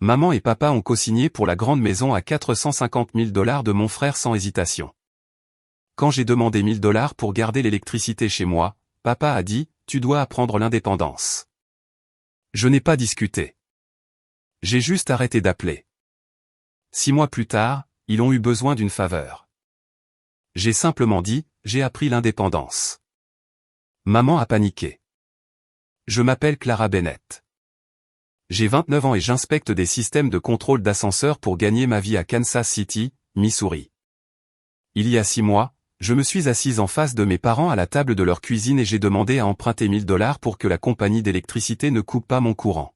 Maman et papa ont co-signé pour la grande maison à 450 000 $ de mon frère sans hésitation. Quand j'ai demandé 1 000 $ pour garder l'électricité chez moi, papa a dit, tu dois apprendre l'indépendance. Je n'ai pas discuté. J'ai juste arrêté d'appeler. 6 mois plus tard, ils ont eu besoin d'une faveur. J'ai simplement dit, j'ai appris l'indépendance. Maman a paniqué. Je m'appelle Clara Bennett. J'ai 29 ans et j'inspecte des systèmes de contrôle d'ascenseur pour gagner ma vie à Kansas City, Missouri. Il y a 6 mois, je me suis assise en face de mes parents à la table de leur cuisine et j'ai demandé à emprunter 1 000 $ pour que la compagnie d'électricité ne coupe pas mon courant.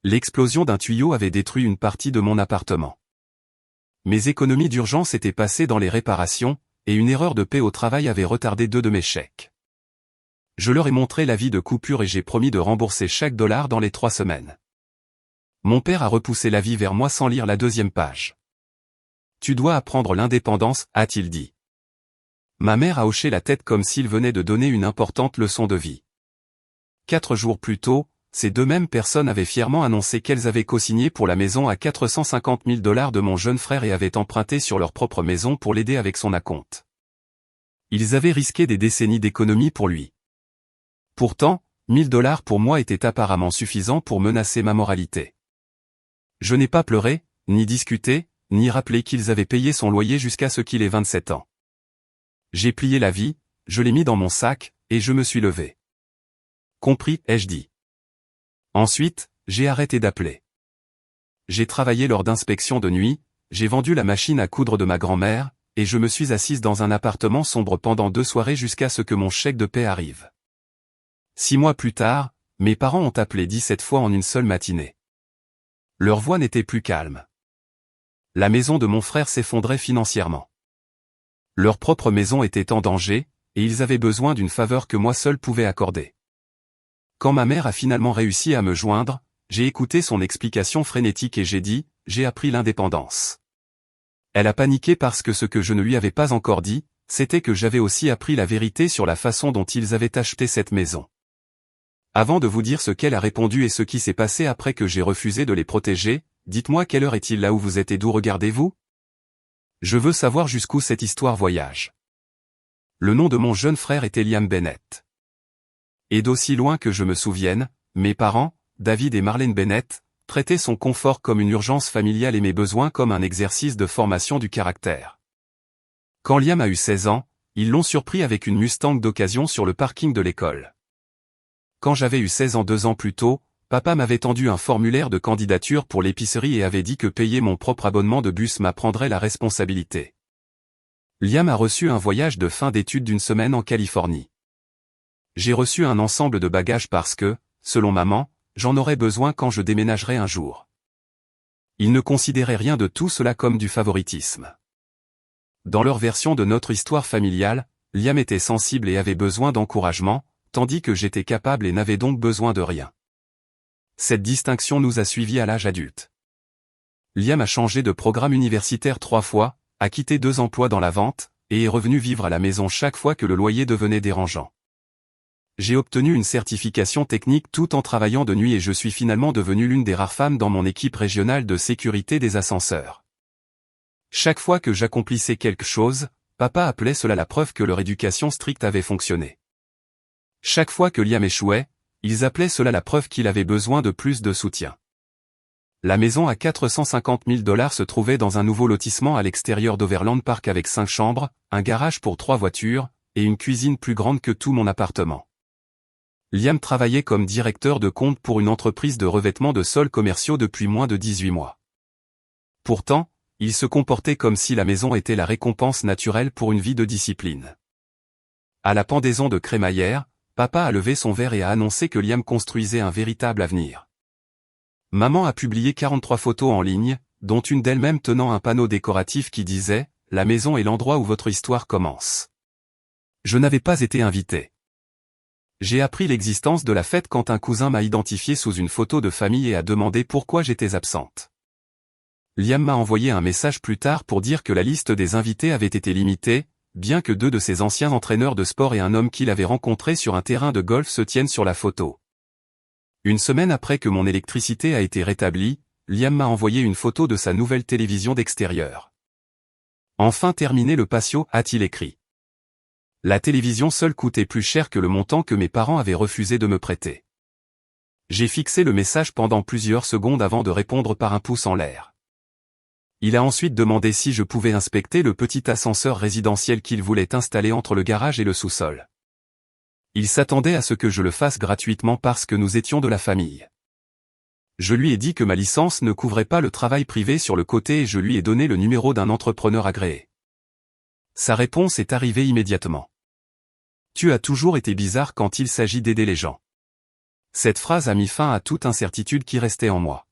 L'explosion d'un tuyau avait détruit une partie de mon appartement. Mes économies d'urgence étaient passées dans les réparations, et une erreur de paie au travail avait retardé 2 de mes chèques. Je leur ai montré l'avis de coupure et j'ai promis de rembourser chaque dollar dans les 3 semaines. Mon père a repoussé l'avis vers moi sans lire la 2e page. Tu dois apprendre l'indépendance, a-t-il dit. Ma mère a hoché la tête comme s'il venait de donner une importante leçon de vie. 4 jours plus tôt, ces 2 mêmes personnes avaient fièrement annoncé qu'elles avaient co-signé pour la maison à 450 000 $ de mon jeune frère et avaient emprunté sur leur propre maison pour l'aider avec son acompte. Ils avaient risqué des décennies d'économie pour lui. Pourtant, 1 000 $ pour moi était apparemment suffisant pour menacer ma moralité. Je n'ai pas pleuré, ni discuté, ni rappelé qu'ils avaient payé son loyer jusqu'à ce qu'il ait 27 ans. J'ai plié la vie, je l'ai mis dans mon sac, et je me suis levé. Compris, ai-je dit. Ensuite, j'ai arrêté d'appeler. J'ai travaillé lors d'inspections de nuit, j'ai vendu la machine à coudre de ma grand-mère, et je me suis assise dans un appartement sombre pendant 2 soirées jusqu'à ce que mon chèque de paie arrive. 6 mois plus tard, mes parents ont appelé 17 fois en une seule matinée. Leur voix n'était plus calme. La maison de mon frère s'effondrait financièrement. Leur propre maison était en danger, et ils avaient besoin d'une faveur que moi seul pouvais accorder. Quand ma mère a finalement réussi à me joindre, j'ai écouté son explication frénétique et j'ai dit, j'ai appris l'indépendance. Elle a paniqué parce que ce que je ne lui avais pas encore dit, c'était que j'avais aussi appris la vérité sur la façon dont ils avaient acheté cette maison. Avant de vous dire ce qu'elle a répondu et ce qui s'est passé après que j'ai refusé de les protéger, dites-moi quelle heure est-il là où vous êtes et d'où regardez-vous? Je veux savoir jusqu'où cette histoire voyage. Le nom de mon jeune frère était Liam Bennett. Et d'aussi loin que je me souvienne, mes parents, David et Marlene Bennett, traitaient son confort comme une urgence familiale et mes besoins comme un exercice de formation du caractère. Quand Liam a eu 16 ans, ils l'ont surpris avec une Mustang d'occasion sur le parking de l'école. Quand j'avais eu 16 ans 2 ans plus tôt, papa m'avait tendu un formulaire de candidature pour l'épicerie et avait dit que payer mon propre abonnement de bus m'apprendrait la responsabilité. Liam a reçu un voyage de fin d'études d'1 semaine en Californie. J'ai reçu un ensemble de bagages parce que, selon maman, j'en aurais besoin quand je déménagerais un jour. Ils ne considéraient rien de tout cela comme du favoritisme. Dans leur version de notre histoire familiale, Liam était sensible et avait besoin d'encouragement, tandis que j'étais capable et n'avais donc besoin de rien. Cette distinction nous a suivis à l'âge adulte. Liam a changé de programme universitaire 3 fois, a quitté 2 emplois dans la vente, et est revenu vivre à la maison chaque fois que le loyer devenait dérangeant. J'ai obtenu une certification technique tout en travaillant de nuit et je suis finalement devenue l'une des rares femmes dans mon équipe régionale de sécurité des ascenseurs. Chaque fois que j'accomplissais quelque chose, papa appelait cela la preuve que leur éducation stricte avait fonctionné. Chaque fois que Liam échouait, ils appelaient cela la preuve qu'il avait besoin de plus de soutien. La maison à 450 000 $ se trouvait dans un nouveau lotissement à l'extérieur d'Overland Park avec 5 chambres, un garage pour 3 voitures, et une cuisine plus grande que tout mon appartement. Liam travaillait comme directeur de compte pour une entreprise de revêtement de sols commerciaux depuis moins de 18 mois. Pourtant, il se comportait comme si la maison était la récompense naturelle pour une vie de discipline. À la pendaison de crémaillère, papa a levé son verre et a annoncé que Liam construisait un véritable avenir. Maman a publié 43 photos en ligne, dont une d'elle-même tenant un panneau décoratif qui disait « La maison est l'endroit où votre histoire commence ». Je n'avais pas été invité. J'ai appris l'existence de la fête quand un cousin m'a identifié sous une photo de famille et a demandé pourquoi j'étais absente. Liam m'a envoyé un message plus tard pour dire que la liste des invités avait été limitée, bien que 2 de ses anciens entraîneurs de sport et un homme qu'il avait rencontré sur un terrain de golf se tiennent sur la photo. Une semaine après que mon électricité a été rétablie, Liam m'a envoyé une photo de sa nouvelle télévision d'extérieur. Enfin terminé le patio, a-t-il écrit. La télévision seule coûtait plus cher que le montant que mes parents avaient refusé de me prêter. J'ai fixé le message pendant plusieurs secondes avant de répondre par un pouce en l'air. Il a ensuite demandé si je pouvais inspecter le petit ascenseur résidentiel qu'il voulait installer entre le garage et le sous-sol. Il s'attendait à ce que je le fasse gratuitement parce que nous étions de la famille. Je lui ai dit que ma licence ne couvrait pas le travail privé sur le côté et je lui ai donné le numéro d'un entrepreneur agréé. Sa réponse est arrivée immédiatement. Tu as toujours été bizarre quand il s'agit d'aider les gens. Cette phrase a mis fin à toute incertitude qui restait en moi.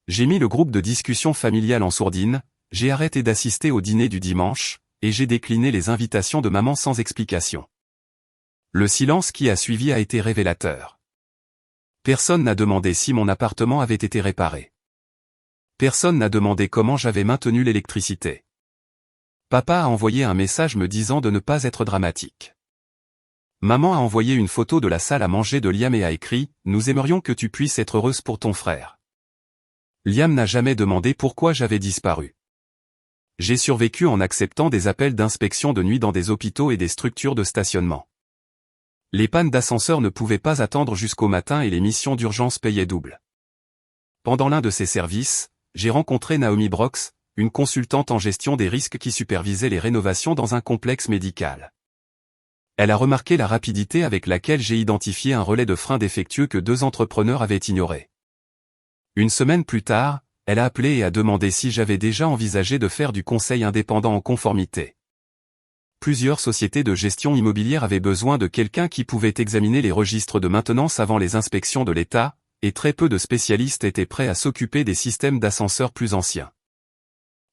J'ai mis le groupe de discussion familiale en sourdine, j'ai arrêté d'assister au dîner du dimanche, et j'ai décliné les invitations de maman sans explication. Le silence qui a suivi a été révélateur. Personne n'a demandé si mon appartement avait été réparé. Personne n'a demandé comment j'avais maintenu l'électricité. Papa a envoyé un message me disant de ne pas être dramatique. Maman a envoyé une photo de la salle à manger de Liam et a écrit « Nous aimerions que tu puisses être heureuse pour ton frère ». Liam n'a jamais demandé pourquoi j'avais disparu. J'ai survécu en acceptant des appels d'inspection de nuit dans des hôpitaux et des structures de stationnement. Les pannes d'ascenseur ne pouvaient pas attendre jusqu'au matin et les missions d'urgence payaient double. Pendant l'un de ces services, j'ai rencontré Naomi Brox, une consultante en gestion des risques qui supervisait les rénovations dans un complexe médical. Elle a remarqué la rapidité avec laquelle j'ai identifié un relais de frein défectueux que 2 entrepreneurs avaient ignoré. Une semaine plus tard, elle a appelé et a demandé si j'avais déjà envisagé de faire du conseil indépendant en conformité. Plusieurs sociétés de gestion immobilière avaient besoin de quelqu'un qui pouvait examiner les registres de maintenance avant les inspections de l'État, et très peu de spécialistes étaient prêts à s'occuper des systèmes d'ascenseurs plus anciens.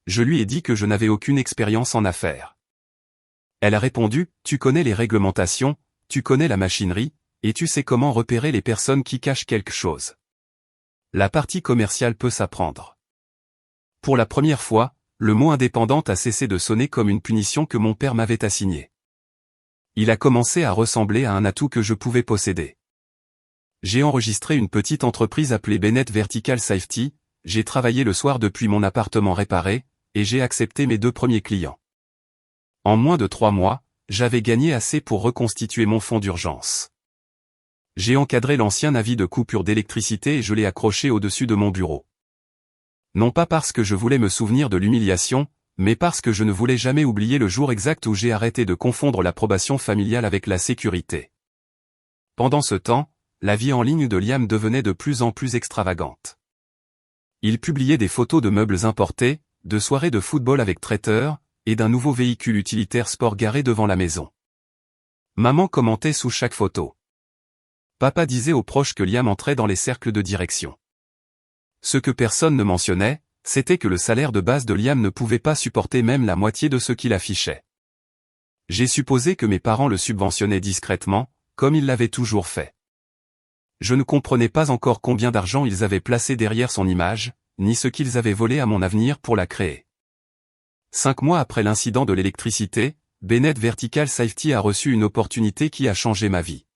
Je lui ai dit que je n'avais aucune expérience en affaires. Elle a répondu, tu connais les réglementations, tu connais la machinerie, et tu sais comment repérer les personnes qui cachent quelque chose. La partie commerciale peut s'apprendre. Pour la première fois, le mot indépendante a cessé de sonner comme une punition que mon père m'avait assignée. Il a commencé à ressembler à un atout que je pouvais posséder. J'ai enregistré une petite entreprise appelée Bennett Vertical Safety, j'ai travaillé le soir depuis mon appartement réparé, et j'ai accepté mes 2 premiers clients. En moins de 3 mois, j'avais gagné assez pour reconstituer mon fonds d'urgence. J'ai encadré l'ancien avis de coupure d'électricité et je l'ai accroché au-dessus de mon bureau. Non pas parce que je voulais me souvenir de l'humiliation, mais parce que je ne voulais jamais oublier le jour exact où j'ai arrêté de confondre l'approbation familiale avec la sécurité. Pendant ce temps, la vie en ligne de Liam devenait de plus en plus extravagante. Il publiait des photos de meubles importés, de soirées de football avec traiteur, et d'un nouveau véhicule utilitaire sport garé devant la maison. Maman commentait sous chaque photo. Papa disait aux proches que Liam entrait dans les cercles de direction. Ce que personne ne mentionnait, c'était que le salaire de base de Liam ne pouvait pas supporter même la moitié de ce qu'il affichait. J'ai supposé que mes parents le subventionnaient discrètement, comme ils l'avaient toujours fait. Je ne comprenais pas encore combien d'argent ils avaient placé derrière son image, ni ce qu'ils avaient volé à mon avenir pour la créer. 5 mois après l'incident de l'électricité, Bennett Vertical Safety a reçu une opportunité qui a changé ma vie.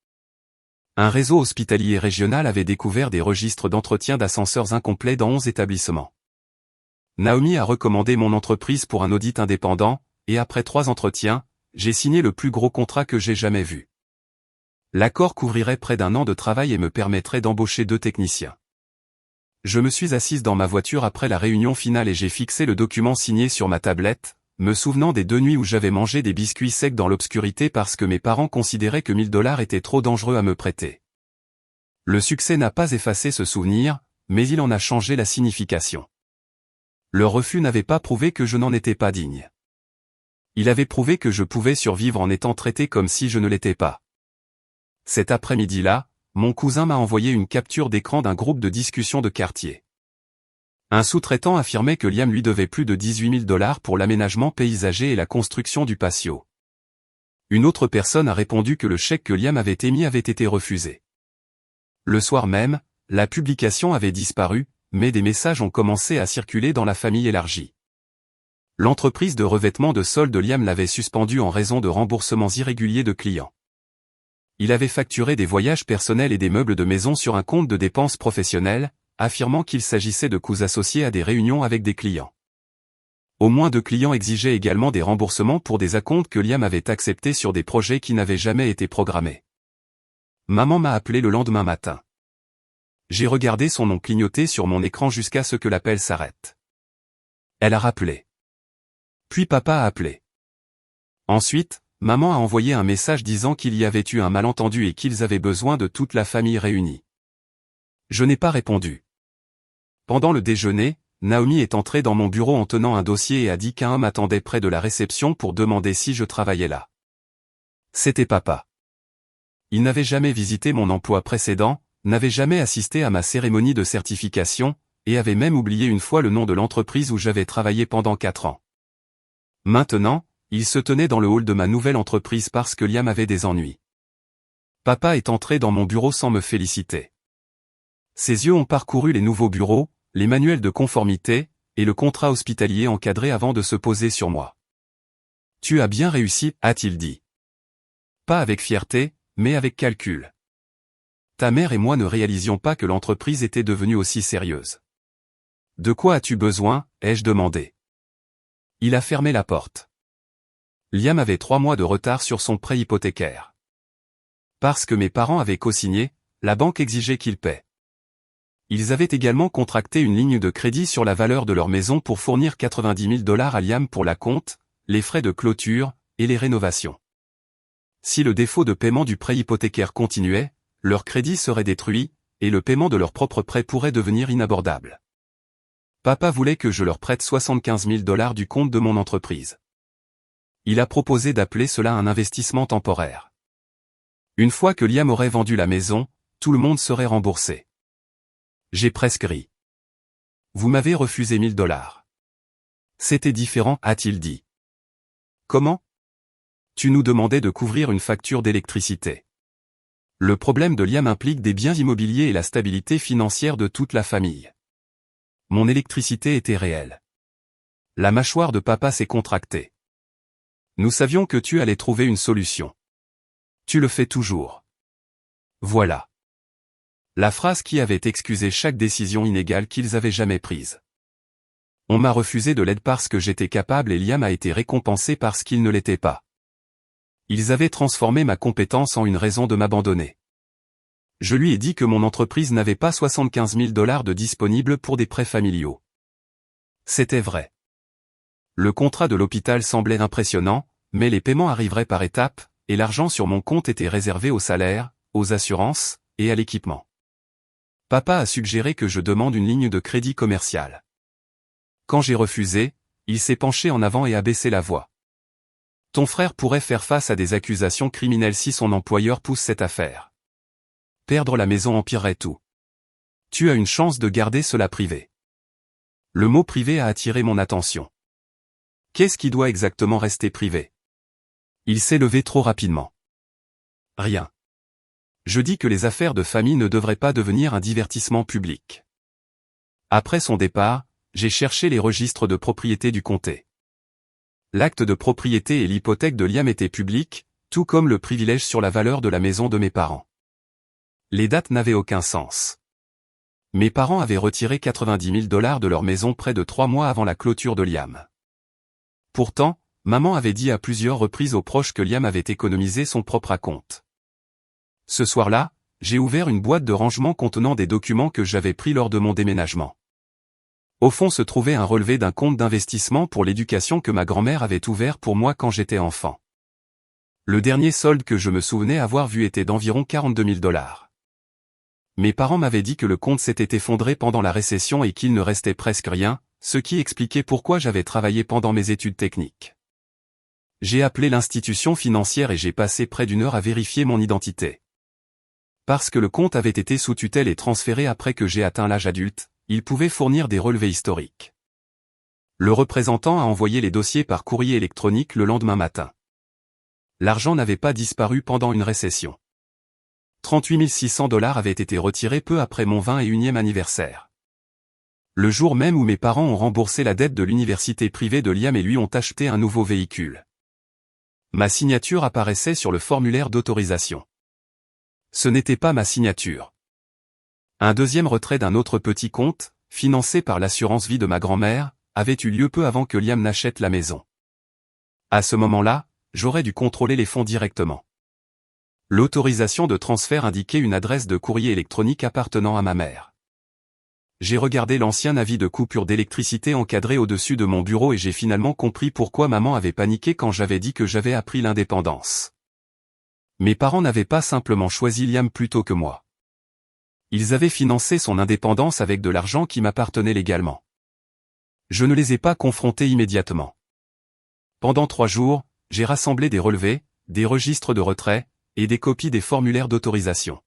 Un réseau hospitalier régional avait découvert des registres d'entretien d'ascenseurs incomplets dans 11 établissements. Naomi a recommandé mon entreprise pour un audit indépendant, et après 3 entretiens, j'ai signé le plus gros contrat que j'ai jamais vu. L'accord couvrirait près d'1 an de travail et me permettrait d'embaucher 2 techniciens. Je me suis assise dans ma voiture après la réunion finale et j'ai fixé le document signé sur ma tablette, me souvenant des 2 nuits où j'avais mangé des biscuits secs dans l'obscurité parce que mes parents considéraient que 1000 $ étaient trop dangereux à me prêter. Le succès n'a pas effacé ce souvenir, mais il en a changé la signification. Le refus n'avait pas prouvé que je n'en étais pas digne. Il avait prouvé que je pouvais survivre en étant traité comme si je ne l'étais pas. Cet après-midi-là, mon cousin m'a envoyé une capture d'écran d'un groupe de discussion de quartier. Un sous-traitant affirmait que Liam lui devait plus de 18 000 $ pour l'aménagement paysager et la construction du patio. Une autre personne a répondu que le chèque que Liam avait émis avait été refusé. Le soir même, la publication avait disparu, mais des messages ont commencé à circuler dans la famille élargie. L'entreprise de revêtement de sol de Liam l'avait suspendu en raison de remboursements irréguliers de clients. Il avait facturé des voyages personnels et des meubles de maison sur un compte de dépenses professionnelles, affirmant qu'il s'agissait de coûts associés à des réunions avec des clients. Au moins 2 clients exigeaient également des remboursements pour des acomptes que Liam avait acceptés sur des projets qui n'avaient jamais été programmés. Maman m'a appelé le lendemain matin. J'ai regardé son nom clignoter sur mon écran jusqu'à ce que l'appel s'arrête. Elle a rappelé. Puis papa a appelé. Ensuite, maman a envoyé un message disant qu'il y avait eu un malentendu et qu'ils avaient besoin de toute la famille réunie. Je n'ai pas répondu. Pendant le déjeuner, Naomi est entrée dans mon bureau en tenant un dossier et a dit qu'un homme attendait près de la réception pour demander si je travaillais là. C'était papa. Il n'avait jamais visité mon emploi précédent, n'avait jamais assisté à ma cérémonie de certification, et avait même oublié une fois le nom de l'entreprise où j'avais travaillé pendant 4 ans. Maintenant, il se tenait dans le hall de ma nouvelle entreprise parce que Liam avait des ennuis. Papa est entré dans mon bureau sans me féliciter. Ses yeux ont parcouru les nouveaux bureaux, les manuels de conformité, et le contrat hospitalier encadré avant de se poser sur moi. « Tu as bien réussi », a-t-il dit. Pas avec fierté, mais avec calcul. Ta mère et moi ne réalisions pas que l'entreprise était devenue aussi sérieuse. De quoi as-tu besoin, ai-je demandé. Il a fermé la porte. Liam avait 3 mois de retard sur son prêt hypothécaire. Parce que mes parents avaient co-signé, la banque exigeait qu'ils paient. Ils avaient également contracté une ligne de crédit sur la valeur de leur maison pour fournir 90 000 $ à Liam pour la compte, les frais de clôture, et les rénovations. Si le défaut de paiement du prêt hypothécaire continuait, leur crédit serait détruit, et le paiement de leur propre prêt pourrait devenir inabordable. Papa voulait que je leur prête 75 000 $ du compte de mon entreprise. Il a proposé d'appeler cela un investissement temporaire. Une fois que Liam aurait vendu la maison, tout le monde serait remboursé. J'ai presque ri. Vous m'avez refusé 1 000 $. C'était différent, a-t-il dit. Comment? Tu nous demandais de couvrir une facture d'électricité. Le problème de Liam implique des biens immobiliers et la stabilité financière de toute la famille. Mon électricité était réelle. La mâchoire de papa s'est contractée. Nous savions que tu allais trouver une solution. Tu le fais toujours. Voilà. La phrase qui avait excusé chaque décision inégale qu'ils avaient jamais prise. On m'a refusé de l'aide parce que j'étais capable et Liam a été récompensé parce qu'il ne l'était pas. Ils avaient transformé ma compétence en une raison de m'abandonner. Je lui ai dit que mon entreprise n'avait pas 75 000 $ de disponibles pour des prêts familiaux. C'était vrai. Le contrat de l'hôpital semblait impressionnant, mais les paiements arriveraient par étapes, et l'argent sur mon compte était réservé aux salaires, aux assurances, et à l'équipement. Papa a suggéré que je demande une ligne de crédit commercial. Quand j'ai refusé, il s'est penché en avant et a baissé la voix. Ton frère pourrait faire face à des accusations criminelles si son employeur pousse cette affaire. Perdre la maison empirerait tout. Tu as une chance de garder cela privé. Le mot privé a attiré mon attention. Qu'est-ce qui doit exactement rester privé? Il s'est levé trop rapidement. Rien. Je dis que les affaires de famille ne devraient pas devenir un divertissement public. Après son départ, j'ai cherché les registres de propriété du comté. L'acte de propriété et l'hypothèque de Liam étaient publics, tout comme le privilège sur la valeur de la maison de mes parents. Les dates n'avaient aucun sens. Mes parents avaient retiré 90 000 $ de leur maison près de 3 mois avant la clôture de Liam. Pourtant, maman avait dit à plusieurs reprises aux proches que Liam avait économisé son propre acompte. Ce soir-là, j'ai ouvert une boîte de rangement contenant des documents que j'avais pris lors de mon déménagement. Au fond se trouvait un relevé d'un compte d'investissement pour l'éducation que ma grand-mère avait ouvert pour moi quand j'étais enfant. Le dernier solde que je me souvenais avoir vu était d'environ 42 000 $. Mes parents m'avaient dit que le compte s'était effondré pendant la récession et qu'il ne restait presque rien, ce qui expliquait pourquoi j'avais travaillé pendant mes études techniques. J'ai appelé l'institution financière et j'ai passé près d'1 heure à vérifier mon identité. Parce que le compte avait été sous tutelle et transféré après que j'ai atteint l'âge adulte, il pouvait fournir des relevés historiques. Le représentant a envoyé les dossiers par courrier électronique le lendemain matin. L'argent n'avait pas disparu pendant une récession. 38 600 $ avaient été retirés peu après mon 21e anniversaire. Le jour même où mes parents ont remboursé la dette de l'université privée de Liam et lui ont acheté un nouveau véhicule. Ma signature apparaissait sur le formulaire d'autorisation. Ce n'était pas ma signature. Un deuxième retrait d'un autre petit compte, financé par l'assurance vie de ma grand-mère, avait eu lieu peu avant que Liam n'achète la maison. À ce moment-là, j'aurais dû contrôler les fonds directement. L'autorisation de transfert indiquait une adresse de courrier électronique appartenant à ma mère. J'ai regardé l'ancien avis de coupure d'électricité encadré au-dessus de mon bureau et j'ai finalement compris pourquoi maman avait paniqué quand j'avais dit que j'avais appris l'indépendance. Mes parents n'avaient pas simplement choisi Liam plutôt que moi. Ils avaient financé son indépendance avec de l'argent qui m'appartenait légalement. Je ne les ai pas confrontés immédiatement. Pendant 3 jours, j'ai rassemblé des relevés, des registres de retrait, et des copies des formulaires d'autorisation.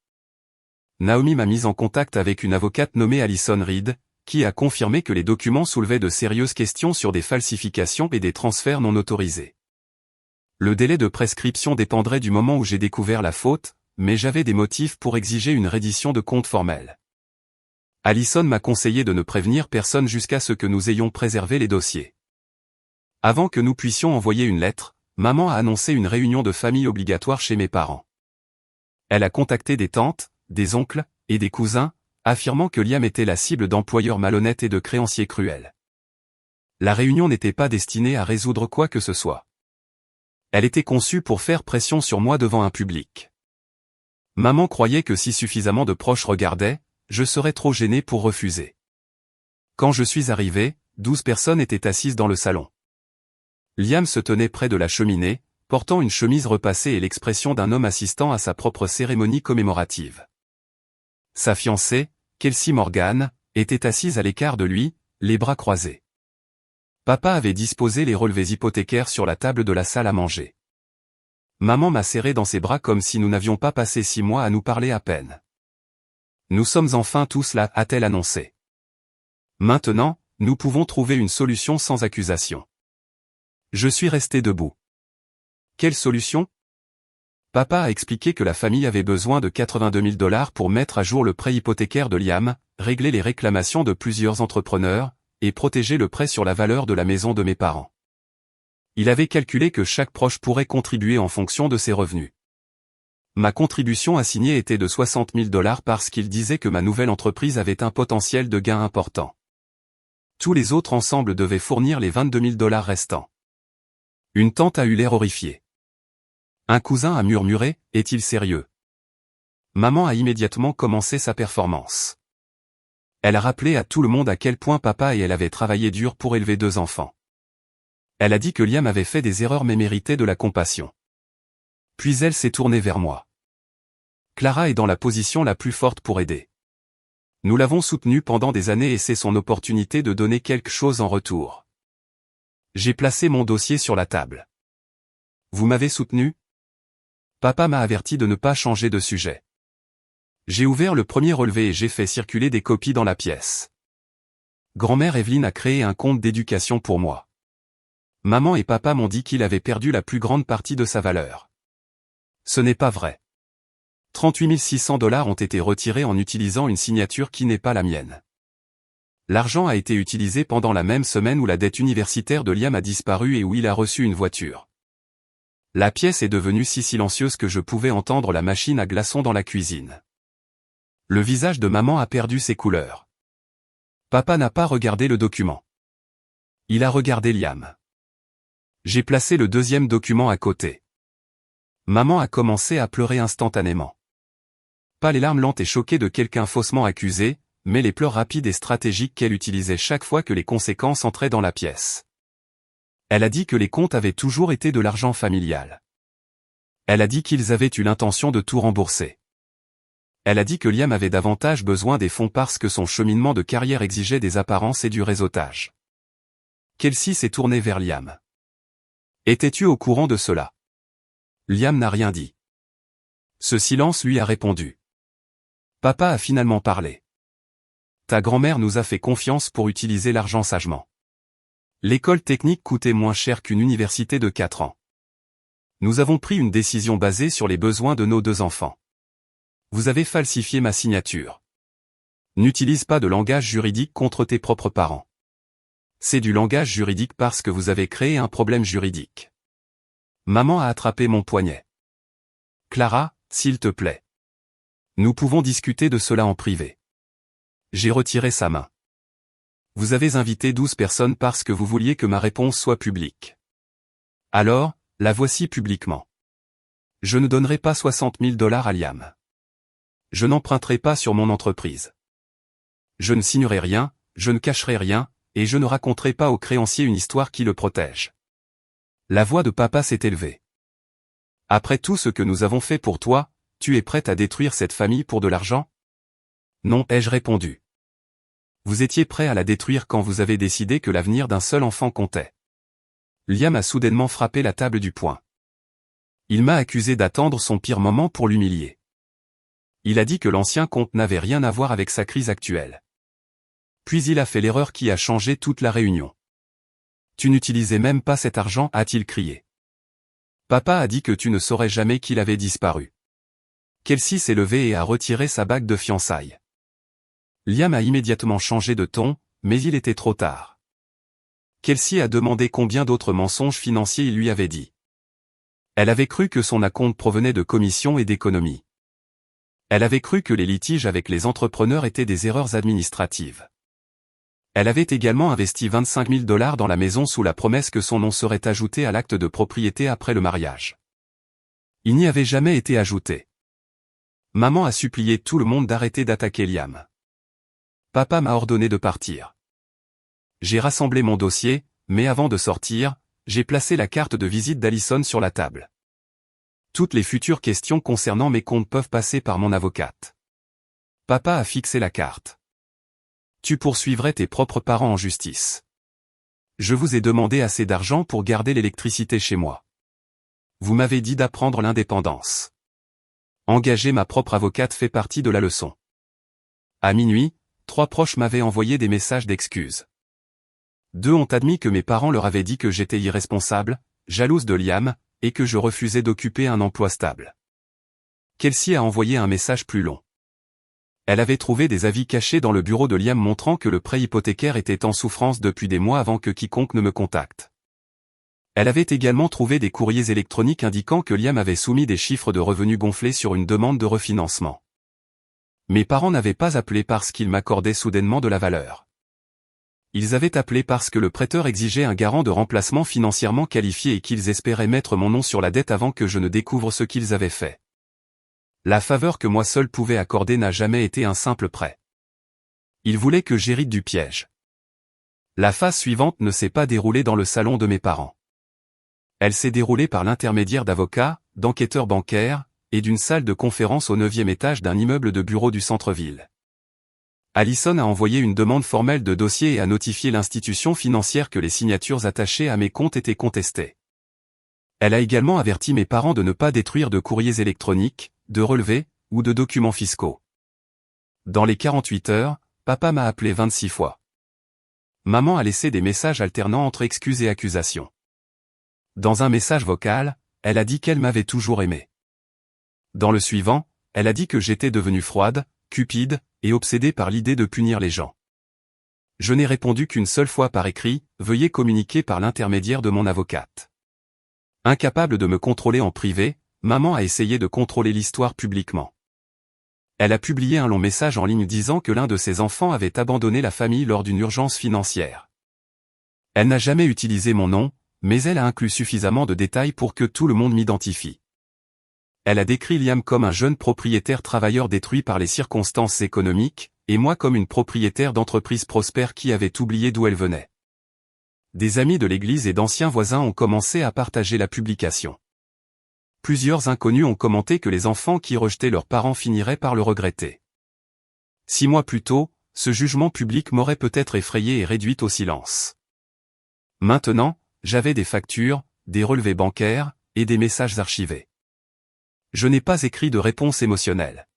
Naomi m'a mis en contact avec une avocate nommée Alison Reed, qui a confirmé que les documents soulevaient de sérieuses questions sur des falsifications et des transferts non autorisés. Le délai de prescription dépendrait du moment où j'ai découvert la faute, mais j'avais des motifs pour exiger une reddition de compte formelle. Alison m'a conseillé de ne prévenir personne jusqu'à ce que nous ayons préservé les dossiers. Avant que nous puissions envoyer une lettre, maman a annoncé une réunion de famille obligatoire chez mes parents. Elle a contacté des tantes, des oncles, et des cousins, affirmant que Liam était la cible d'employeurs malhonnêtes et de créanciers cruels. La réunion n'était pas destinée à résoudre quoi que ce soit. Elle était conçue pour faire pression sur moi devant un public. Maman croyait que si suffisamment de proches regardaient, je serais trop gêné pour refuser. Quand je suis arrivé, 12 personnes étaient assises dans le salon. Liam se tenait près de la cheminée, portant une chemise repassée et l'expression d'un homme assistant à sa propre cérémonie commémorative. Sa fiancée, Kelsey Morgan, était assise à l'écart de lui, les bras croisés. Papa avait disposé les relevés hypothécaires sur la table de la salle à manger. Maman m'a serré dans ses bras comme si nous n'avions pas passé 6 mois à nous parler à peine. Nous sommes enfin tous là, a-t-elle annoncé. Maintenant, nous pouvons trouver une solution sans accusation. Je suis resté debout. Quelle solution? Papa a expliqué que la famille avait besoin de 82 000 $ pour mettre à jour le prêt hypothécaire de Liam, régler les réclamations de plusieurs entrepreneurs, et protéger le prêt sur la valeur de la maison de mes parents. Il avait calculé que chaque proche pourrait contribuer en fonction de ses revenus. Ma contribution assignée était de 60 000 $ parce qu'il disait que ma nouvelle entreprise avait un potentiel de gain important. Tous les autres ensemble devaient fournir les 22 000 $ restants. Une tante a eu l'air horrifiée. Un cousin a murmuré, « Est-il sérieux ?» Maman a immédiatement commencé sa performance. Elle a rappelé à tout le monde à quel point papa et elle avaient travaillé dur pour élever 2 enfants. Elle a dit que Liam avait fait des erreurs mais méritait de la compassion. Puis elle s'est tournée vers moi. Clara est dans la position la plus forte pour aider. Nous l'avons soutenue pendant des années et c'est son opportunité de donner quelque chose en retour. J'ai placé mon dossier sur la table. Vous m'avez soutenu? Papa m'a averti de ne pas changer de sujet. J'ai ouvert le premier relevé et j'ai fait circuler des copies dans la pièce. Grand-mère Evelyne a créé un compte d'éducation pour moi. Maman et papa m'ont dit qu'il avait perdu la plus grande partie de sa valeur. Ce n'est pas vrai. 38 600 $ ont été retirés en utilisant une signature qui n'est pas la mienne. L'argent a été utilisé pendant la même semaine où la dette universitaire de Liam a disparu et où il a reçu une voiture. La pièce est devenue si silencieuse que je pouvais entendre la machine à glaçons dans la cuisine. Le visage de maman a perdu ses couleurs. Papa n'a pas regardé le document. Il a regardé Liam. J'ai placé le deuxième document à côté. Maman a commencé à pleurer instantanément. Pas les larmes lentes et choquées de quelqu'un faussement accusé, mais les pleurs rapides et stratégiques qu'elle utilisait chaque fois que les conséquences entraient dans la pièce. Elle a dit que les comptes avaient toujours été de l'argent familial. Elle a dit qu'ils avaient eu l'intention de tout rembourser. Elle a dit que Liam avait davantage besoin des fonds parce que son cheminement de carrière exigeait des apparences et du réseautage. Kelsey s'est tournée vers Liam. Étais-tu au courant de cela? Liam n'a rien dit. Ce silence lui a répondu. Papa a finalement parlé. Ta grand-mère nous a fait confiance pour utiliser l'argent sagement. L'école technique coûtait moins cher qu'une université de 4 ans. Nous avons pris une décision basée sur les besoins de nos 2 enfants. Vous avez falsifié ma signature. N'utilise pas de langage juridique contre tes propres parents. C'est du langage juridique parce que vous avez créé un problème juridique. Maman a attrapé mon poignet. Clara, s'il te plaît. Nous pouvons discuter de cela en privé. J'ai retiré sa main. Vous avez invité 12 personnes parce que vous vouliez que ma réponse soit publique. Alors, la voici publiquement. Je ne donnerai pas 60 000 $ à Liam. Je n'emprunterai pas sur mon entreprise. Je ne signerai rien, je ne cacherai rien, et je ne raconterai pas aux créanciers une histoire qui le protège. La voix de papa s'est élevée. Après tout ce que nous avons fait pour toi, tu es prête à détruire cette famille pour de l'argent? Non, ai-je répondu. Vous étiez prêt à la détruire quand vous avez décidé que l'avenir d'un seul enfant comptait. Liam a soudainement frappé la table du poing. Il m'a accusé d'attendre son pire moment pour l'humilier. Il a dit que l'ancien compte n'avait rien à voir avec sa crise actuelle. Puis il a fait l'erreur qui a changé toute la réunion. Tu n'utilisais même pas cet argent, a-t-il crié. Papa a dit que tu ne saurais jamais qu'il avait disparu. Kelsey s'est levée et a retiré sa bague de fiançailles. Liam a immédiatement changé de ton, mais il était trop tard. Kelsey a demandé combien d'autres mensonges financiers il lui avait dit. Elle avait cru que son acompte provenait de commissions et d'économies. Elle avait cru que les litiges avec les entrepreneurs étaient des erreurs administratives. Elle avait également investi 25 000 $ dans la maison sous la promesse que son nom serait ajouté à l'acte de propriété après le mariage. Il n'y avait jamais été ajouté. Maman a supplié tout le monde d'arrêter d'attaquer Liam. Papa m'a ordonné de partir. J'ai rassemblé mon dossier, mais avant de sortir, j'ai placé la carte de visite d'Allison sur la table. Toutes les futures questions concernant mes comptes peuvent passer par mon avocate. Papa a fixé la carte. Tu poursuivrais tes propres parents en justice. Je vous ai demandé assez d'argent pour garder l'électricité chez moi. Vous m'avez dit d'apprendre l'indépendance. Engager ma propre avocate fait partie de la leçon. À minuit, 3 proches m'avaient envoyé des messages d'excuses. 2 ont admis que mes parents leur avaient dit que j'étais irresponsable, jalouse de Liam, et que je refusais d'occuper un emploi stable. Kelsey a envoyé un message plus long. Elle avait trouvé des avis cachés dans le bureau de Liam montrant que le prêt hypothécaire était en souffrance depuis des mois avant que quiconque ne me contacte. Elle avait également trouvé des courriers électroniques indiquant que Liam avait soumis des chiffres de revenus gonflés sur une demande de refinancement. Mes parents n'avaient pas appelé parce qu'ils m'accordaient soudainement de la valeur. Ils avaient appelé parce que le prêteur exigeait un garant de remplacement financièrement qualifié et qu'ils espéraient mettre mon nom sur la dette avant que je ne découvre ce qu'ils avaient fait. La faveur que moi seul pouvais accorder n'a jamais été un simple prêt. Ils voulaient que j'hérite du piège. La phase suivante ne s'est pas déroulée dans le salon de mes parents. Elle s'est déroulée par l'intermédiaire d'avocats, d'enquêteurs bancaires, et d'une salle de conférence au 9e étage d'un immeuble de bureaux du centre-ville. Allison a envoyé une demande formelle de dossier et a notifié l'institution financière que les signatures attachées à mes comptes étaient contestées. Elle a également averti mes parents de ne pas détruire de courriers électroniques, de relevés, ou de documents fiscaux. Dans les 48 heures, papa m'a appelé 26 fois. Maman a laissé des messages alternant entre excuses et accusations. Dans un message vocal, elle a dit qu'elle m'avait toujours aimé. Dans le suivant, elle a dit que j'étais devenue froide, cupide, et obsédée par l'idée de punir les gens. Je n'ai répondu qu'une seule fois par écrit, veuillez communiquer par l'intermédiaire de mon avocate. Incapable de me contrôler en privé, maman a essayé de contrôler l'histoire publiquement. Elle a publié un long message en ligne disant que l'un de ses enfants avait abandonné la famille lors d'une urgence financière. Elle n'a jamais utilisé mon nom, mais elle a inclus suffisamment de détails pour que tout le monde m'identifie. Elle a décrit Liam comme un jeune propriétaire travailleur détruit par les circonstances économiques, et moi comme une propriétaire d'entreprise prospère qui avait oublié d'où elle venait. Des amis de l'église et d'anciens voisins ont commencé à partager la publication. Plusieurs inconnus ont commenté que les enfants qui rejetaient leurs parents finiraient par le regretter. 6 mois plus tôt, ce jugement public m'aurait peut-être effrayé et réduite au silence. Maintenant, j'avais des factures, des relevés bancaires, et des messages archivés. Je n'ai pas écrit de réponse émotionnelle.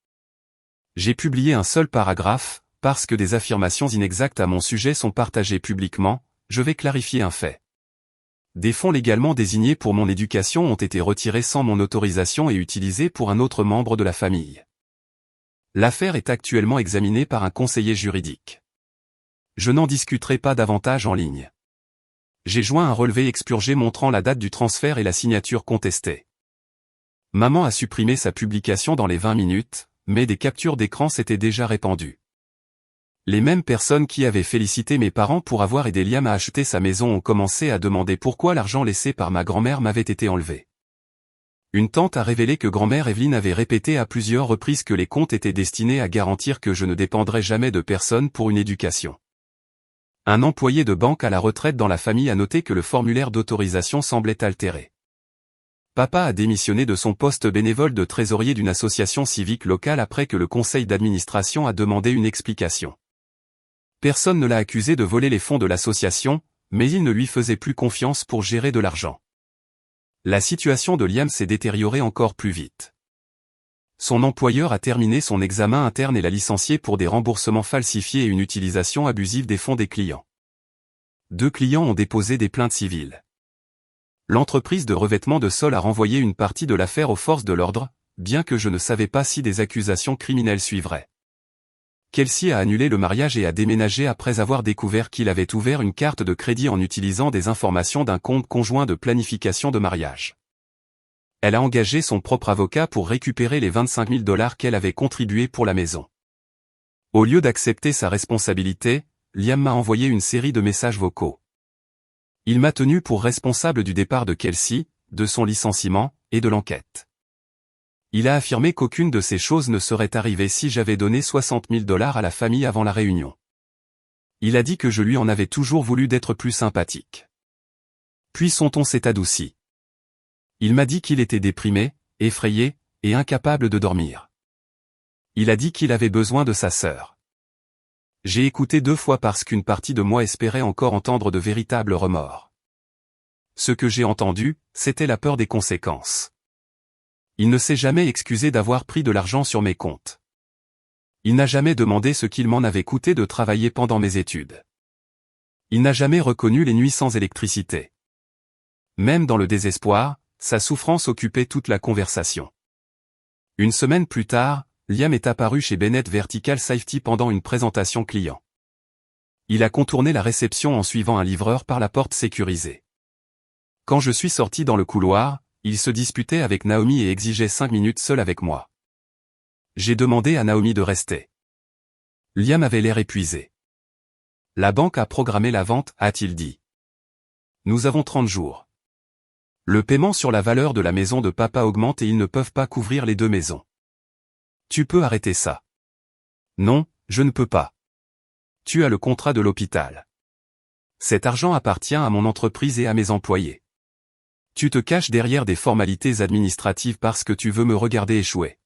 J'ai publié un seul paragraphe, parce que des affirmations inexactes à mon sujet sont partagées publiquement, je vais clarifier un fait. Des fonds légalement désignés pour mon éducation ont été retirés sans mon autorisation et utilisés pour un autre membre de la famille. L'affaire est actuellement examinée par un conseiller juridique. Je n'en discuterai pas davantage en ligne. J'ai joint un relevé expurgé montrant la date du transfert et la signature contestée. Maman a supprimé sa publication dans les 20 minutes, mais des captures d'écran s'étaient déjà répandues. Les mêmes personnes qui avaient félicité mes parents pour avoir aidé Liam à acheter sa maison ont commencé à demander pourquoi l'argent laissé par ma grand-mère m'avait été enlevé. Une tante a révélé que grand-mère Evelyne avait répété à plusieurs reprises que les comptes étaient destinés à garantir que je ne dépendrais jamais de personne pour une éducation. Un employé de banque à la retraite dans la famille a noté que le formulaire d'autorisation semblait altéré. Papa a démissionné de son poste bénévole de trésorier d'une association civique locale après que le conseil d'administration a demandé une explication. Personne ne l'a accusé de voler les fonds de l'association, mais il ne lui faisait plus confiance pour gérer de l'argent. La situation de Liam s'est détériorée encore plus vite. Son employeur a terminé son examen interne et l'a licencié pour des remboursements falsifiés et une utilisation abusive des fonds des clients. 2 clients ont déposé des plaintes civiles. L'entreprise de revêtement de sol a renvoyé une partie de l'affaire aux forces de l'ordre, bien que je ne savais pas si des accusations criminelles suivraient. Kelsey a annulé le mariage et a déménagé après avoir découvert qu'il avait ouvert une carte de crédit en utilisant des informations d'un compte conjoint de planification de mariage. Elle a engagé son propre avocat pour récupérer les 25 000 $ qu'elle avait contribués pour la maison. Au lieu d'accepter sa responsabilité, Liam m'a envoyé une série de messages vocaux. Il m'a tenu pour responsable du départ de Kelsey, de son licenciement, et de l'enquête. Il a affirmé qu'aucune de ces choses ne serait arrivée si j'avais donné 60 000 $ à la famille avant la réunion. Il a dit que je lui en avais toujours voulu d'être plus sympathique. Puis son ton s'est adouci. Il m'a dit qu'il était déprimé, effrayé, et incapable de dormir. Il a dit qu'il avait besoin de sa sœur. J'ai écouté 2 fois parce qu'une partie de moi espérait encore entendre de véritables remords. Ce que j'ai entendu, c'était la peur des conséquences. Il ne s'est jamais excusé d'avoir pris de l'argent sur mes comptes. Il n'a jamais demandé ce qu'il m'en avait coûté de travailler pendant mes études. Il n'a jamais reconnu les nuits sans électricité. Même dans le désespoir, sa souffrance occupait toute la conversation. Une semaine plus tard, Liam est apparu chez Bennett Vertical Safety pendant une présentation client. Il a contourné la réception en suivant un livreur par la porte sécurisée. Quand je suis sorti dans le couloir, il se disputait avec Naomi et exigeait 5 minutes seul avec moi. J'ai demandé à Naomi de rester. Liam avait l'air épuisé. La banque a programmé la vente, a-t-il dit. Nous avons 30 jours. Le paiement sur la valeur de la maison de papa augmente et ils ne peuvent pas couvrir les 2 maisons. Tu peux arrêter ça. Non, je ne peux pas. Tu as le contrat de l'hôpital. Cet argent appartient à mon entreprise et à mes employés. Tu te caches derrière des formalités administratives parce que tu veux me regarder échouer.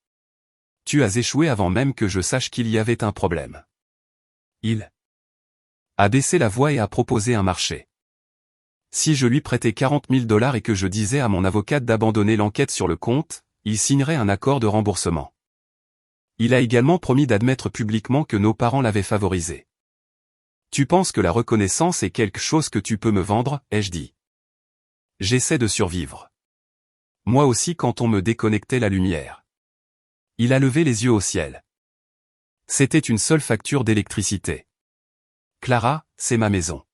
Tu as échoué avant même que je sache qu'il y avait un problème. Il a baissé la voix et a proposé un marché. Si je lui prêtais 40 000 $ et que je disais à mon avocate d'abandonner l'enquête sur le compte, il signerait un accord de remboursement. Il a également promis d'admettre publiquement que nos parents l'avaient favorisé. Tu penses que la reconnaissance est quelque chose que tu peux me vendre, ai-je dit. J'essaie de survivre. Moi aussi quand on me déconnectait la lumière. Il a levé les yeux au ciel. C'était une seule facture d'électricité. Clara, c'est ma maison.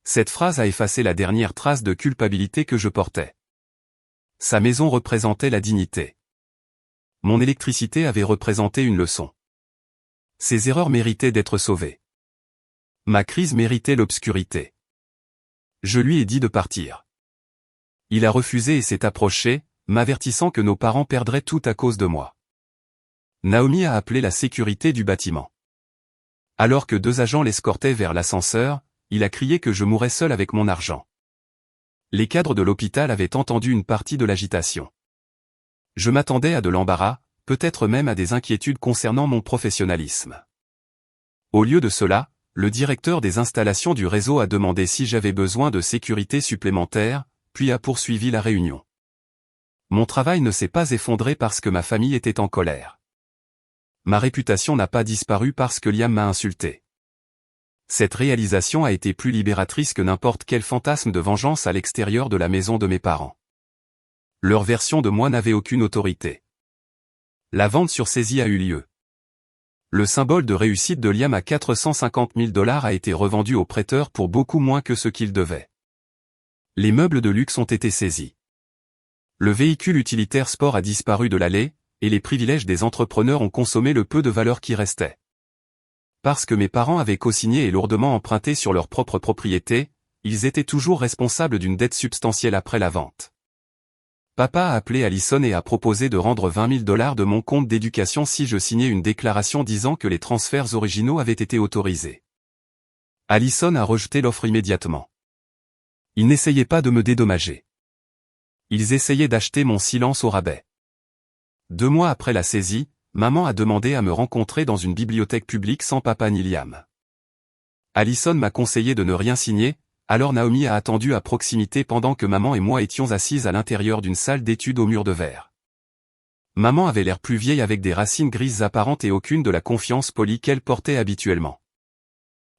Cette phrase a effacé la dernière trace de culpabilité que je portais. Sa maison représentait la dignité. Mon électricité avait représenté une leçon. Ses erreurs méritaient d'être sauvées. Ma crise méritait l'obscurité. Je lui ai dit de partir. Il a refusé et s'est approché, m'avertissant que nos parents perdraient tout à cause de moi. Naomi a appelé la sécurité du bâtiment. Alors que 2 agents l'escortaient vers l'ascenseur, il a crié que je mourrais seul avec mon argent. Les cadres de l'hôpital avaient entendu une partie de l'agitation. Je m'attendais à de l'embarras, peut-être même à des inquiétudes concernant mon professionnalisme. Au lieu de cela, le directeur des installations du réseau a demandé si j'avais besoin de sécurité supplémentaire, puis a poursuivi la réunion. Mon travail ne s'est pas effondré parce que ma famille était en colère. Ma réputation n'a pas disparu parce que Liam m'a insulté. Cette réalisation a été plus libératrice que n'importe quel fantasme de vengeance à l'extérieur de la maison de mes parents. Leur version de moi n'avait aucune autorité. La vente sur saisie a eu lieu. Le symbole de réussite de Liam à 450 000 $ a été revendu au prêteur pour beaucoup moins que ce qu'il devait. Les meubles de luxe ont été saisis. Le véhicule utilitaire sport a disparu de l'allée, et les privilèges des entrepreneurs ont consommé le peu de valeur qui restait. Parce que mes parents avaient co-signé et lourdement emprunté sur leur propre propriété, ils étaient toujours responsables d'une dette substantielle après la vente. Papa a appelé Allison et a proposé de rendre 20 000 $ de mon compte d'éducation si je signais une déclaration disant que les transferts originaux avaient été autorisés. Allison a rejeté l'offre immédiatement. Ils n'essayaient pas de me dédommager. Ils essayaient d'acheter mon silence au rabais. 2 mois après la saisie, maman a demandé à me rencontrer dans une bibliothèque publique sans papa ni Liam. Allison m'a conseillé de ne rien signer, alors Naomi a attendu à proximité pendant que maman et moi étions assises à l'intérieur d'une salle d'études au mur de verre. Maman avait l'air plus vieille avec des racines grises apparentes et aucune de la confiance polie qu'elle portait habituellement.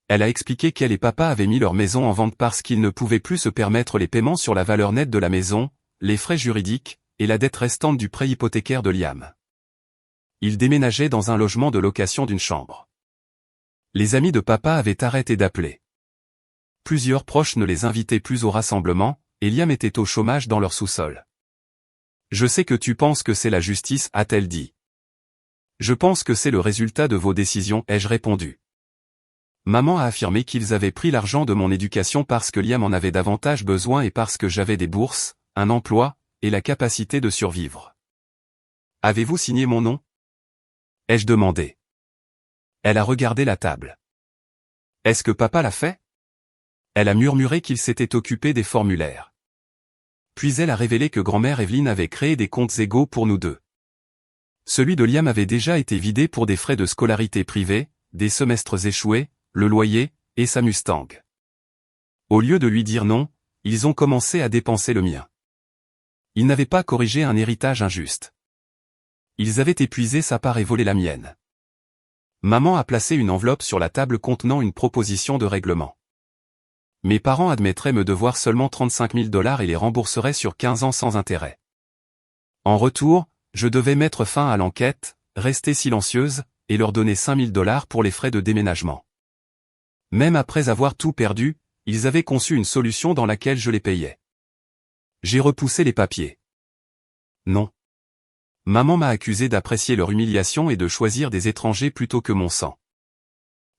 Elle a expliqué qu'elle et papa avaient mis leur maison en vente parce qu'ils ne pouvaient plus se permettre les paiements sur la valeur nette de la maison, les frais juridiques, et la dette restante du prêt hypothécaire de Liam. Ils déménageaient dans un logement de location d'une chambre. Les amis de papa avaient arrêté d'appeler. Plusieurs proches ne les invitaient plus au rassemblement, et Liam était au chômage dans leur sous-sol. « Je sais que tu penses que c'est la justice, a-t-elle dit. Je pense que c'est le résultat de vos décisions, ai-je répondu. Maman a affirmé qu'ils avaient pris l'argent de mon éducation parce que Liam en avait davantage besoin et parce que j'avais des bourses, un emploi, et la capacité de survivre. Avez-vous signé mon nom? Ai-je demandé. Elle a regardé la table. Est-ce que papa l'a fait? Elle a murmuré qu'il s'était occupé des formulaires. Puis elle a révélé que grand-mère Evelyne avait créé des comptes égaux pour nous deux. Celui de Liam avait déjà été vidé pour des frais de scolarité privés, des semestres échoués, le loyer, et sa Mustang. Au lieu de lui dire non, ils ont commencé à dépenser le mien. Ils n'avaient pas corrigé un héritage injuste. Ils avaient épuisé sa part et volé la mienne. Maman a placé une enveloppe sur la table contenant une proposition de règlement. Mes parents admettraient me devoir seulement 35 000 $ et les rembourseraient sur 15 ans sans intérêt. En retour, je devais mettre fin à l'enquête, rester silencieuse, et leur donner 5 000 $ pour les frais de déménagement. Même après avoir tout perdu, ils avaient conçu une solution dans laquelle je les payais. J'ai repoussé les papiers. Non. Maman m'a accusé d'apprécier leur humiliation et de choisir des étrangers plutôt que mon sang.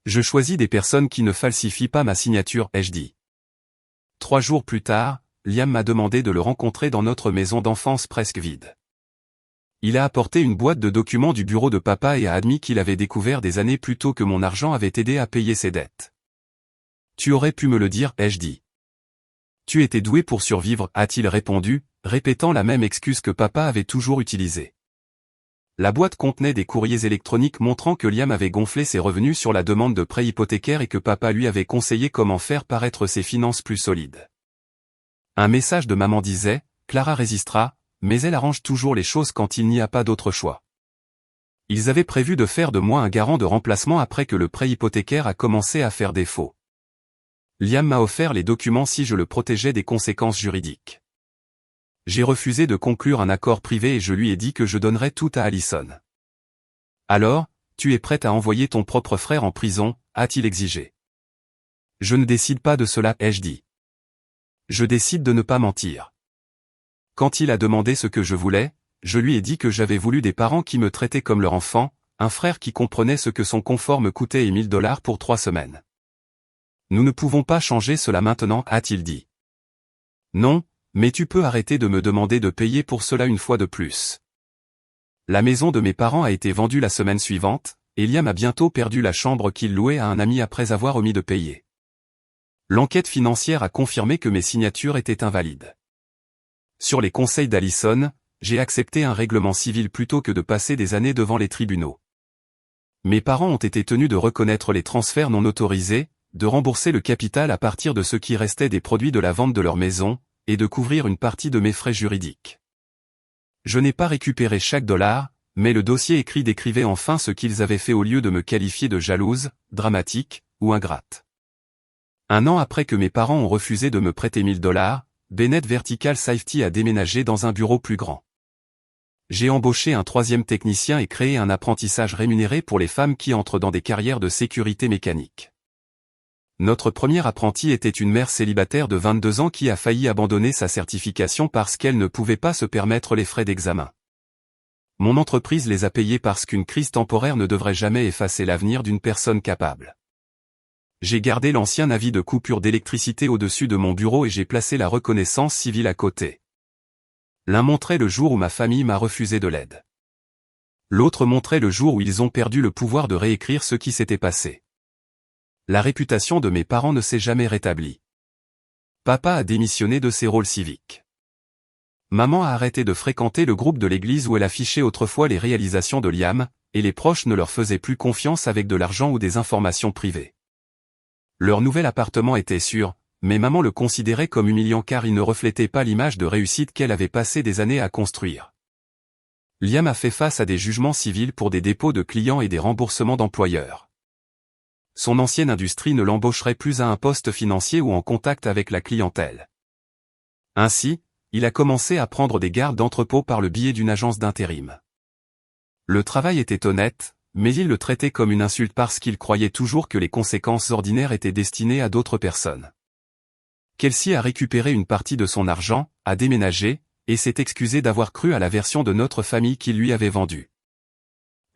Je choisis des personnes qui ne falsifient pas ma signature, ai-je dit. 3 jours plus tard, Liam m'a demandé de le rencontrer dans notre maison d'enfance presque vide. Il a apporté une boîte de documents du bureau de papa et a admis qu'il avait découvert des années plus tôt que mon argent avait aidé à payer ses dettes. Tu aurais pu me le dire, ai-je dit. Tu étais doué pour survivre, a-t-il répondu, répétant la même excuse que papa avait toujours utilisée. La boîte contenait des courriers électroniques montrant que Liam avait gonflé ses revenus sur la demande de prêt hypothécaire et que papa lui avait conseillé comment faire paraître ses finances plus solides. Un message de maman disait, Clara résistera, mais elle arrange toujours les choses quand il n'y a pas d'autre choix. Ils avaient prévu de faire de moi un garant de remplacement après que le prêt hypothécaire a commencé à faire défaut. Liam m'a offert les documents si je le protégeais des conséquences juridiques. J'ai refusé de conclure un accord privé et je lui ai dit que je donnerais tout à Allison. Alors, tu es prête à envoyer ton propre frère en prison, a-t-il exigé. Je ne décide pas de cela, ai-je dit. Je décide de ne pas mentir. Quand il a demandé ce que je voulais, je lui ai dit que j'avais voulu des parents qui me traitaient comme leur enfant, un frère qui comprenait ce que son confort me coûtait et 1 000 $ pour 3 semaines. Nous ne pouvons pas changer cela maintenant, a-t-il dit. Non, mais tu peux arrêter de me demander de payer pour cela une fois de plus. La maison de mes parents a été vendue la semaine suivante, et Liam a bientôt perdu la chambre qu'il louait à un ami après avoir omis de payer. L'enquête financière a confirmé que mes signatures étaient invalides. Sur les conseils d'Allison, j'ai accepté un règlement civil plutôt que de passer des années devant les tribunaux. Mes parents ont été tenus de reconnaître les transferts non autorisés, de rembourser le capital à partir de ce qui restait des produits de la vente de leur maison, et de couvrir une partie de mes frais juridiques. Je n'ai pas récupéré chaque dollar, mais le dossier écrit décrivait enfin ce qu'ils avaient fait au lieu de me qualifier de jalouse, dramatique, ou ingrate. 1 an après que mes parents ont refusé de me prêter 1 000 $, Bennett Vertical Safety a déménagé dans un bureau plus grand. J'ai embauché un 3e technicien et créé un apprentissage rémunéré pour les femmes qui entrent dans des carrières de sécurité mécanique. Notre premier apprenti était une mère célibataire de 22 ans qui a failli abandonner sa certification parce qu'elle ne pouvait pas se permettre les frais d'examen. Mon entreprise les a payés parce qu'une crise temporaire ne devrait jamais effacer l'avenir d'une personne capable. J'ai gardé l'ancien avis de coupure d'électricité au-dessus de mon bureau et j'ai placé la reconnaissance civile à côté. L'un montrait le jour où ma famille m'a refusé de l'aide. L'autre montrait le jour où ils ont perdu le pouvoir de réécrire ce qui s'était passé. La réputation de mes parents ne s'est jamais rétablie. Papa a démissionné de ses rôles civiques. Maman a arrêté de fréquenter le groupe de l'église où elle affichait autrefois les réalisations de Liam, et les proches ne leur faisaient plus confiance avec de l'argent ou des informations privées. Leur nouvel appartement était sûr, mais maman le considérait comme humiliant car il ne reflétait pas l'image de réussite qu'elle avait passé des années à construire. Liam a fait face à des jugements civils pour des dépôts de clients et des remboursements d'employeurs. Son ancienne industrie ne l'embaucherait plus à un poste financier ou en contact avec la clientèle. Ainsi, il a commencé à prendre des gardes d'entrepôt par le biais d'une agence d'intérim. Le travail était honnête, mais il le traitait comme une insulte parce qu'il croyait toujours que les conséquences ordinaires étaient destinées à d'autres personnes. Kelsey a récupéré une partie de son argent, a déménagé, et s'est excusé d'avoir cru à la version de notre famille qu'il lui avait vendue.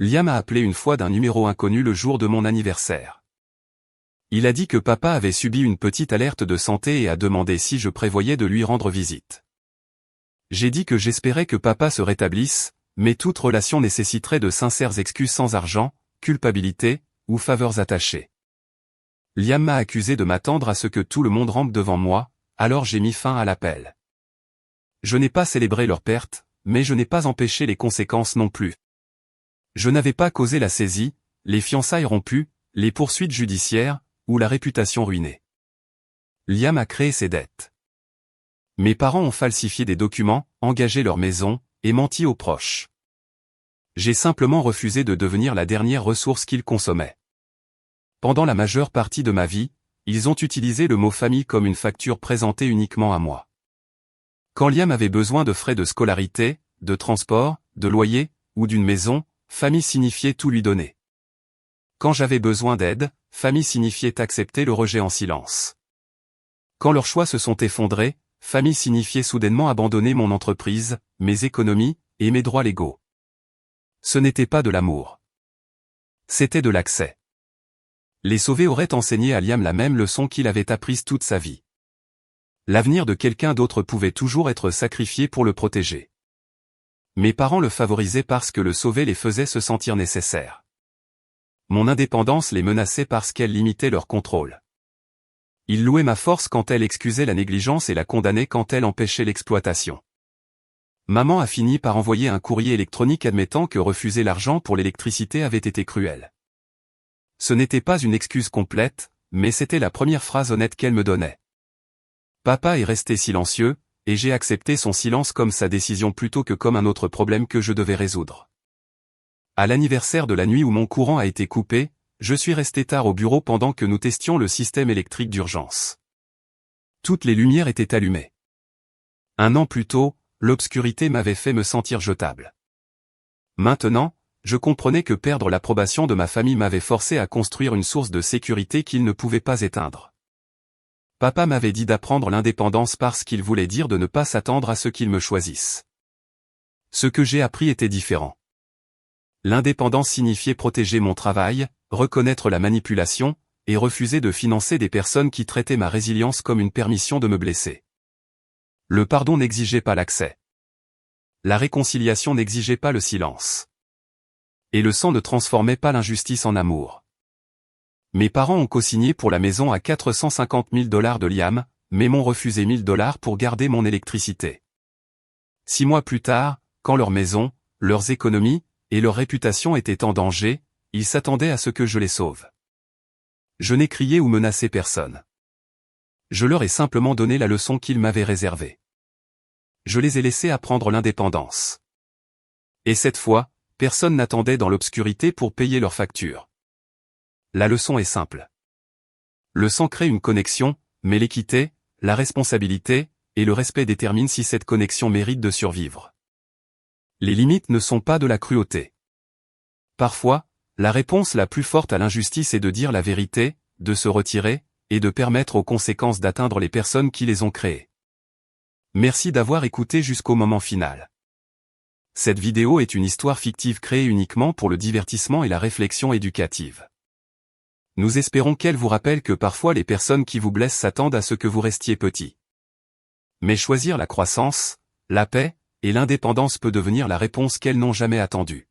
Liam a appelé une fois d'un numéro inconnu le jour de mon anniversaire. Il a dit que papa avait subi une petite alerte de santé et a demandé si je prévoyais de lui rendre visite. J'ai dit que j'espérais que papa se rétablisse, mais toute relation nécessiterait de sincères excuses sans argent, culpabilité, ou faveurs attachées. Liam m'a accusé de m'attendre à ce que tout le monde rampe devant moi, alors j'ai mis fin à l'appel. Je n'ai pas célébré leur perte, mais je n'ai pas empêché les conséquences non plus. Je n'avais pas causé la saisie, les fiançailles rompues, les poursuites judiciaires, ou la réputation ruinée. Liam a créé ses dettes. Mes parents ont falsifié des documents, engagé leur maison, et menti aux proches. J'ai simplement refusé de devenir la dernière ressource qu'ils consommaient. Pendant la majeure partie de ma vie, ils ont utilisé le mot famille comme une facture présentée uniquement à moi. Quand Liam avait besoin de frais de scolarité, de transport, de loyer, ou d'une maison, famille signifiait tout lui donner. Quand j'avais besoin d'aide, famille signifiait accepter le rejet en silence. Quand leurs choix se sont effondrés, famille signifiait soudainement abandonner mon entreprise, mes économies, et mes droits légaux. Ce n'était pas de l'amour. C'était de l'accès. Les sauvés auraient enseigné à Liam la même leçon qu'il avait apprise toute sa vie. L'avenir de quelqu'un d'autre pouvait toujours être sacrifié pour le protéger. Mes parents le favorisaient parce que le sauver les faisait se sentir nécessaires. Mon indépendance les menaçait parce qu'elle limitait leur contrôle. Ils louaient ma force quand elle excusait la négligence et la condamnaient quand elle empêchait l'exploitation. Maman a fini par envoyer un courrier électronique admettant que refuser l'argent pour l'électricité avait été cruel. Ce n'était pas une excuse complète, mais c'était la première phrase honnête qu'elle me donnait. Papa est resté silencieux, et j'ai accepté son silence comme sa décision plutôt que comme un autre problème que je devais résoudre. À l'anniversaire de la nuit où mon courant a été coupé, je suis resté tard au bureau pendant que nous testions le système électrique d'urgence. Toutes les lumières étaient allumées. Un an plus tôt, l'obscurité m'avait fait me sentir jetable. Maintenant, je comprenais que perdre l'approbation de ma famille m'avait forcé à construire une source de sécurité qu'ils ne pouvaient pas éteindre. Papa m'avait dit d'apprendre l'indépendance parce qu'il voulait dire de ne pas s'attendre à ce qu'ils me choisissent. Ce que j'ai appris était différent. L'indépendance signifiait protéger mon travail, reconnaître la manipulation, et refuser de financer des personnes qui traitaient ma résilience comme une permission de me blesser. Le pardon n'exigeait pas l'accès. La réconciliation n'exigeait pas le silence. Et le sang ne transformait pas l'injustice en amour. Mes parents ont co-signé pour la maison à 450 000 $ de Liam, mais m'ont refusé 1 000 $ pour garder mon électricité. 6 mois plus tard, quand leur maison, leurs économies, et leur réputation étaient en danger, ils s'attendaient à ce que je les sauve. Je n'ai crié ou menacé personne. Je leur ai simplement donné la leçon qu'ils m'avaient réservée. Je les ai laissés apprendre l'indépendance. Et cette fois, personne n'attendait dans l'obscurité pour payer leurs factures. La leçon est simple. Le sang crée une connexion, mais l'équité, la responsabilité, et le respect déterminent si cette connexion mérite de survivre. Les limites ne sont pas de la cruauté. Parfois, la réponse la plus forte à l'injustice est de dire la vérité, de se retirer, et de permettre aux conséquences d'atteindre les personnes qui les ont créées. Merci d'avoir écouté jusqu'au moment final. Cette vidéo est une histoire fictive créée uniquement pour le divertissement et la réflexion éducative. Nous espérons qu'elle vous rappelle que parfois les personnes qui vous blessent s'attendent à ce que vous restiez petit. Mais choisir la croissance, la paix et l'indépendance peut devenir la réponse qu'elles n'ont jamais attendue.